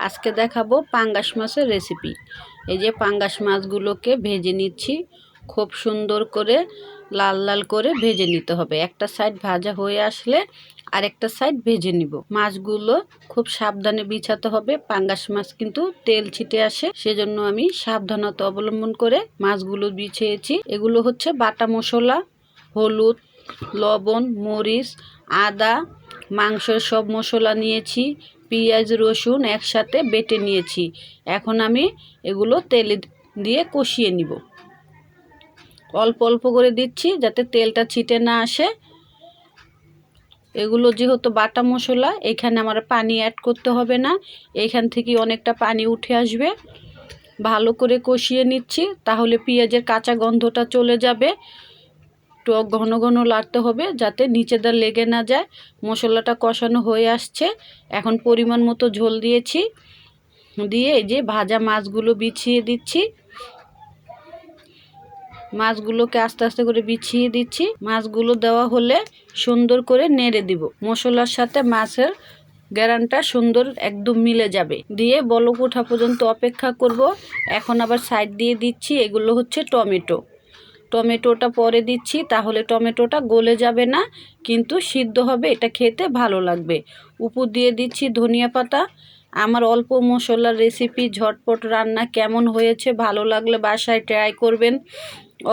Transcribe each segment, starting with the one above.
আজকে দেখাবো পাঙ্গাস মাছের রেসিপি। এই যে পাঙ্গাস মাছগুলোকে ভেজে নিচ্ছি, খুব সুন্দর করে লাল লাল করে ভেজে নিতে হবে। একটা সাইড ভাজা হয়ে আসলে আরেকটা সাইড ভেজে নিব। মাছগুলো খুব সাবধানে বিছাতে হবে, পাঙ্গাস মাছ কিন্তু তেল ছিটে আসে, সেজন্য আমি সাবধানতা অবলম্বন করে মাছগুলো বিছিয়েছি। এগুলো হচ্ছে বাটা মশলা, হলুদ, লবণ, মরিচ, আদা, মাংসের সব মশলা নিয়েছি, পেঁয়াজ রসুন একসাথে বেটে নিয়েছি। এখন আমি এগুলো তেলে দিয়ে কষিয়ে নিব। অল্প অল্প করে দিচ্ছি যাতে তেলটা ছিটে না আসে। এগুলো যেহেতু বাটা মশলা, এখানে আমার পানি অ্যাড করতে হবে না, এখান থেকে অনেকটা পানি উঠে আসবে। ভালো করে কষিয়ে নিচ্ছি, তাহলে পেঁয়াজের কাঁচা গন্ধটা চলে যাবে। টক ঘন ঘন লাগতে হবে যাতে নিচেটা লেগে না যায়। মশলাটা কষানো হয়ে আসছে, এখন পরিমাণ মতো ঝোল দিয়েছি, দিয়ে এই যে ভাজা মাছগুলো বিছিয়ে দিচ্ছি। মাছগুলোকে আস্তে আস্তে করে বিছিয়ে দিচ্ছি। মাছগুলো দেওয়া হলে সুন্দর করে নেড়ে দিব। মশলার সাথে মাছের গ্যারানটা সুন্দর একদম মিলে যাবে। দিয়ে বলক ওঠা পর্যন্ত অপেক্ষা করব। এখন আবার সাইড দিয়ে দিচ্ছি, এগুলো হচ্ছে টমেটো। টমেটোটা পরে দিচ্ছি, তাহলে টমেটোটা গলে যাবে না, কিন্তু সিদ্ধ হবে, এটা খেতে ভালো লাগবে। উপর দিয়ে দিচ্ছি ধনিয়া পাতা। আমার অল্প মশলার রেসিপি ঝটপট রান্না কেমন হয়েছে, ভালো লাগলে বাসায় ট্রাই করবেন,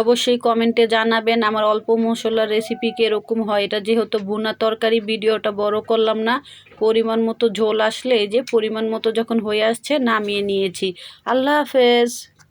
অবশ্যই কমেন্টে জানাবেন আমার অল্প মশলার রেসিপি কীরকম হয়। এটা যেহেতু ভুনা তরকারি, ভিডিওটা বড় করলাম না। পরিমাণ মতো ঝোল আসলে এই যে পরিমাণ মতো যখন হয়ে আসছে নামিয়ে নিয়েছি। আল্লাহ হাফেজ।